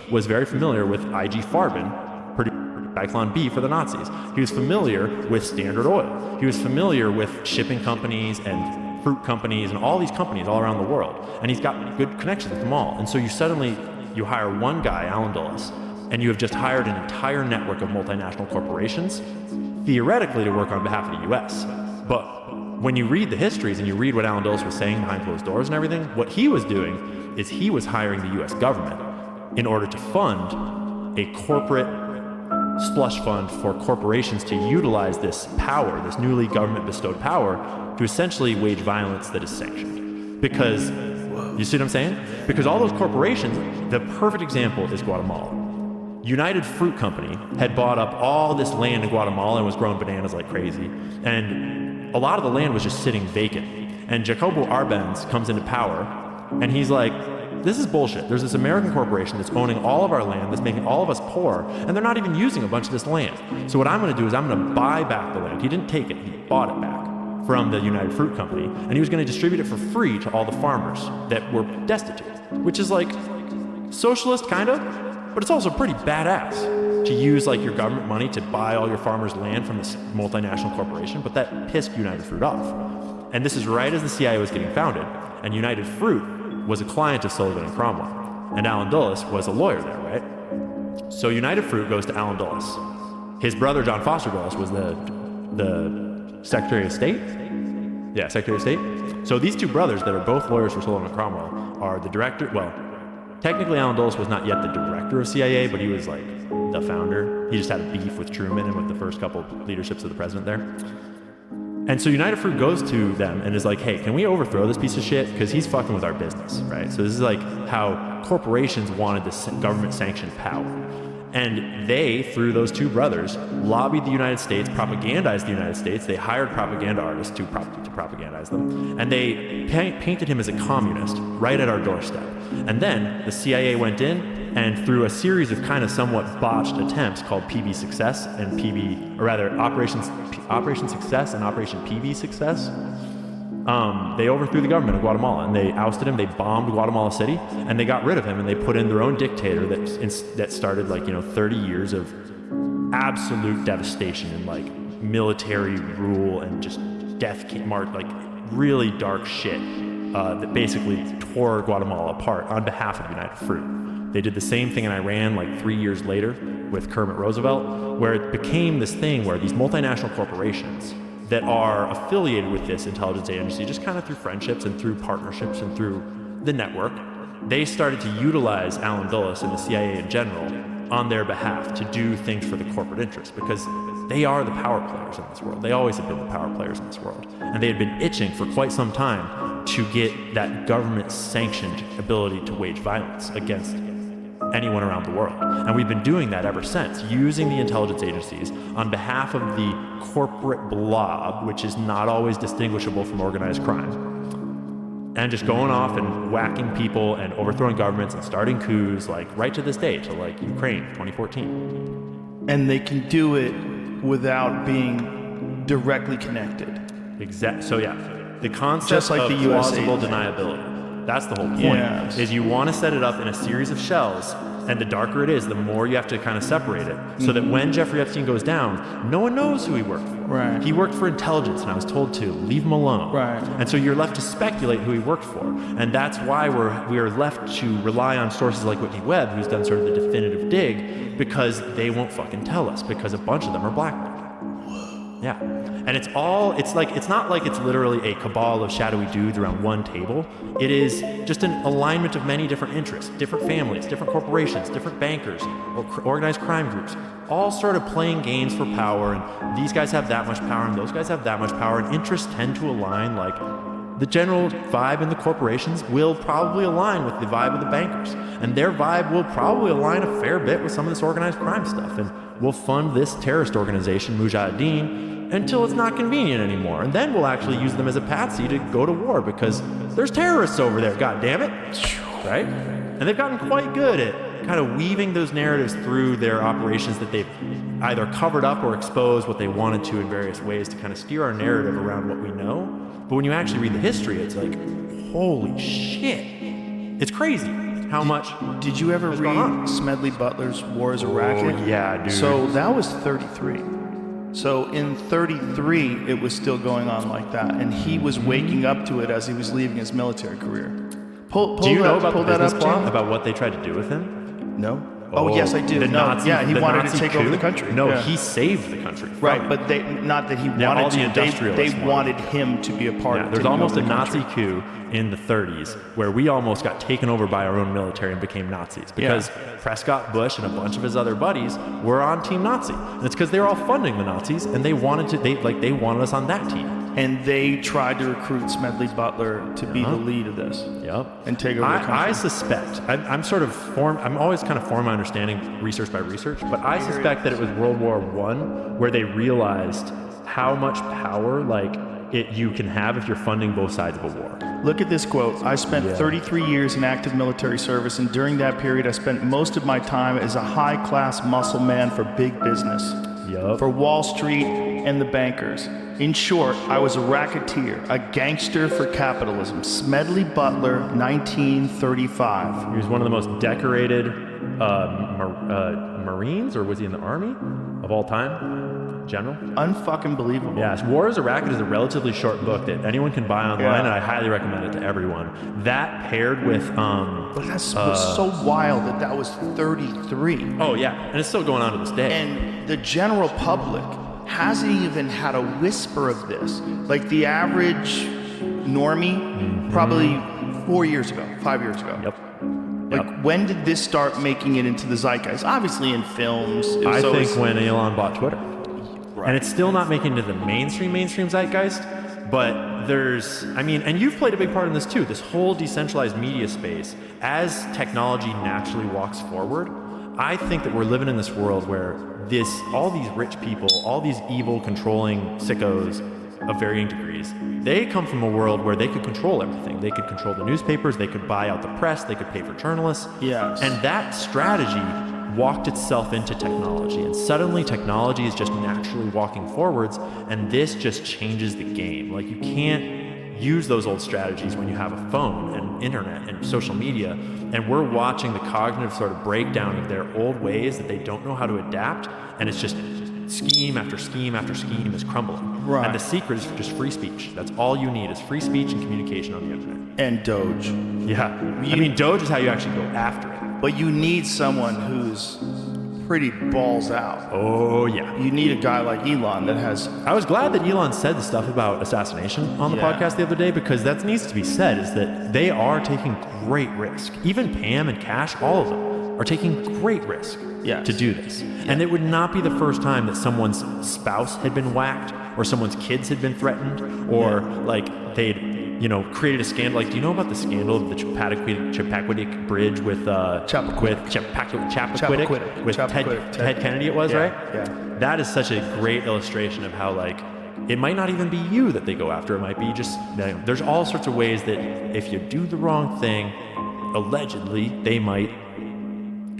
he was very familiar with IG Farben, producing Zyklon B for the Nazis. He was familiar with Standard Oil. He was familiar with shipping companies and fruit companies and all these companies all around the world. And he's got good connections with them all. And so you hire one guy, Alan Dulles, and you have just hired an entire network of multinational corporations, theoretically to work on behalf of the US. But when you read the histories and you read what Alan Dulles was saying behind closed doors and everything, what he was doing is he was hiring the US government in order to fund a corporate slush fund for corporations to utilize this power, this newly government bestowed power, to essentially wage violence that is sanctioned. Because, you see what I'm saying? Because all those corporations, the perfect example is Guatemala. United Fruit Company had bought up all this land in Guatemala and was growing bananas like crazy. And a lot of the land was just sitting vacant. And Jacobo Arbenz comes into power, and he's like, this is bullshit. There's this American corporation that's owning all of our land, that's making all of us poor, and they're not even using a bunch of this land. So what I'm gonna do is I'm gonna buy back the land. He didn't take it, he bought it back from the United Fruit Company, and he was gonna distribute it for free to all the farmers that were destitute, which is like socialist, kind of, but it's also pretty badass to use like your government money to buy all your farmers' land from this multinational corporation, but that pissed United Fruit off. And this is right as the CIA was getting founded, and United Fruit was a client of Sullivan and Cromwell, and Alan Dulles was a lawyer there, right? So United Fruit goes to Alan Dulles. His brother, John Foster Dulles, was the Secretary of State? Yeah, Secretary of State. So these two brothers that are both lawyers for Sullivan and Cromwell are the director, well, technically Alan Dulles was not yet the director of CIA, but he was like the founder. He just had a beef with Truman and with the first couple leaderships of the president there. And so United Fruit goes to them and is like, hey, can we overthrow this piece of shit? Because he's fucking with our business, right? So this is like how corporations wanted this government-sanctioned power. And they, through those two brothers, lobbied the United States, propagandized the United States. They hired propaganda artists to propagandize them. And they painted him as a communist right at our doorstep. And then the CIA went in and through a series of kind of somewhat botched attempts called PB Success and Operation Success and Operation PB Success, they overthrew the government of Guatemala and they ousted him. They bombed Guatemala City and they got rid of him and they put in their own dictator that started 30 years of absolute devastation and like military rule and just death marked, like really dark shit that basically tore Guatemala apart on behalf of United Fruit. They did the same thing in Iran like 3 years later with Kermit Roosevelt, where it became this thing where these multinational corporations that are affiliated with this intelligence agency, just kind of through friendships and through partnerships and through the network, they started to utilize Alan Dulles and the CIA in general on their behalf to do things for the corporate interest, because they are the power players in this world. They always have been the power players in this world. And they had been itching for quite some time to get that government-sanctioned ability to wage violence against anyone around the world. And we've been doing that ever since, using the intelligence agencies on behalf of the corporate blob, which is not always distinguishable from organized crime, and just going off and whacking people and overthrowing governments and starting coups, like right to this day, to like Ukraine 2014. And they can do it without being directly connected. So yeah, the concept just like of the US plausible agency. deniability. That's the whole point, Yes. is you want to set it up in a series of shells, and the darker it is, the more you have to kind of separate it, so that when Jeffrey Epstein goes down, no one knows who he worked for. Right. He worked for intelligence, and I was told to leave him alone. Right. And so you're left to speculate who he worked for, and that's why we are left to rely on sources like Whitney Webb, who's done sort of the definitive dig, because they won't fucking tell us, because a bunch of them are blackmailed. Yeah. And it's not like it's literally a cabal of shadowy dudes around one table. It is just an alignment of many different interests, different families, different corporations, different bankers, or organized crime groups, all sort of playing games for power. And these guys have that much power and those guys have that much power, and interests tend to align. Like the general vibe in the corporations will probably align with the vibe of the bankers, and their vibe will probably align a fair bit with some of this organized crime stuff. And we'll fund this terrorist organization, Mujahideen, until it's not convenient anymore. And then we'll actually use them as a patsy to go to war, because there's terrorists over there, god damn it. Right? And they've gotten quite good at kind of weaving those narratives through their operations, that they've either covered up or exposed what they wanted to in various ways to kind of steer our narrative around what we know. But when you actually read the history, it's like, holy shit. It's crazy. how much. Did you ever has read gone on. Smedley Butler's War is a Racket? Yeah, dude. So that was 33. So in 33, it was still going on like that, and he was waking up to it as he was leaving his military career. Do you know about the business plot, James? about what they tried to do with him? No. Oh, yes, I do. The No, Nazi, yeah, he the wanted Nazi to take coup? over the country. No, Yeah. he saved the country. from Right, it. but not that he Yeah, all wanted the to. industrialists They wanted him to be a part Yeah, of. there's taking almost over a the Nazi country. coup in the 30s where we almost got taken over by our own military and became Nazis because Prescott Bush and a bunch of his other buddies were on Team Nazi. And it's because they were all funding the Nazis and they wanted us on that team. And they tried to recruit Smedley Butler to be the lead of this. Yep. And take over the country. I suspect, I'm always kind of forming my understanding research by research, but I suspect that it was World War I where they realized how much power you can have if you're funding both sides of a war. Look at this quote. I spent 33 years in active military service, and during that period, I spent most of my time as a high-class muscle man for big business, for Wall Street and the bankers. In short, I was a racketeer, a gangster for capitalism. Smedley Butler, 1935. He was one of the most decorated Marines, or was he in the Army, of all time? General? Unfucking believable. Yes, War is a Racket is a relatively short book that anyone can buy online, and I highly recommend it to everyone. That paired with... but that was so wild that was 33. Oh, yeah, and it's still going on to this day. And the general public hasn't even had a whisper of this. Like the average normie, probably 4 years ago, 5 years ago. Yep. Like, when did this start making it into the zeitgeist? Obviously in films. I think when Elon bought Twitter. Right. And it's still not making it to the mainstream zeitgeist, but and you've played a big part in this too, this whole decentralized media space. As technology naturally walks forward, I think that we're living in this world where all these rich people, all these evil, controlling sickos of varying degrees, they come from a world where they could control everything. They could control the newspapers, they could buy out the press, they could pay for journalists. Yes. And that strategy walked itself into technology, and suddenly technology is just naturally walking forwards, and this just changes the game. Like, you can't use those old strategies when you have a phone and internet and social media, and we're watching the cognitive sort of breakdown of their old ways that they don't know how to adapt, and it's just scheme after scheme after scheme is crumbling. Right. And the secret is just free speech. That's all you need, is free speech and communication on the internet. And Doge. Yeah. Doge is how you actually go after it. But you need someone who's pretty balls out. Oh, yeah. You need a guy like Elon that has... I was glad that Elon said the stuff about assassination on the podcast the other day, because that needs to be said, is that they are taking great risk. Even Pam and Cash, all of them, are taking great risk to do this. And it would not be the first time that someone's spouse had been whacked, or someone's kids had been threatened, or they'd created a scandal. Like, do you know about the scandal of the Chappaquiddick Bridge with Chappaquiddick with Ted Kennedy? It was, right? Yeah. That is such a great illustration of how it might not even be you that they go after. It might be just there's all sorts of ways that if you do the wrong thing, allegedly they might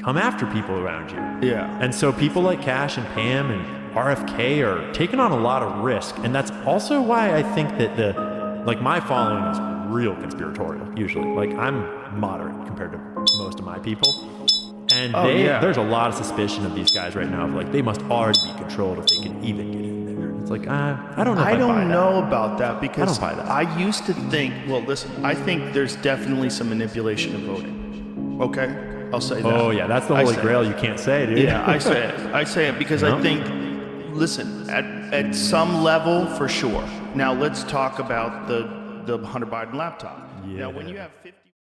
come after people around you. Yeah. And so people like Cash and Pam and RFK are taking on a lot of risk, and that's also why I think that my following is real conspiratorial, usually. I'm moderate compared to most of my people. And there's a lot of suspicion of these guys right now of they must already be controlled if they can even get in there. It's I don't know if I don't know that. about that, because I don't buy that. I used to think, well, listen, I think there's definitely some manipulation of voting. Okay? I'll say that. Oh, yeah, that's the holy grail you can't say, dude. Yeah, I say it. I say it because I think, listen, at some level, for sure. Now, let's talk about the Hunter Biden laptop. Yeah. Now, when you have 50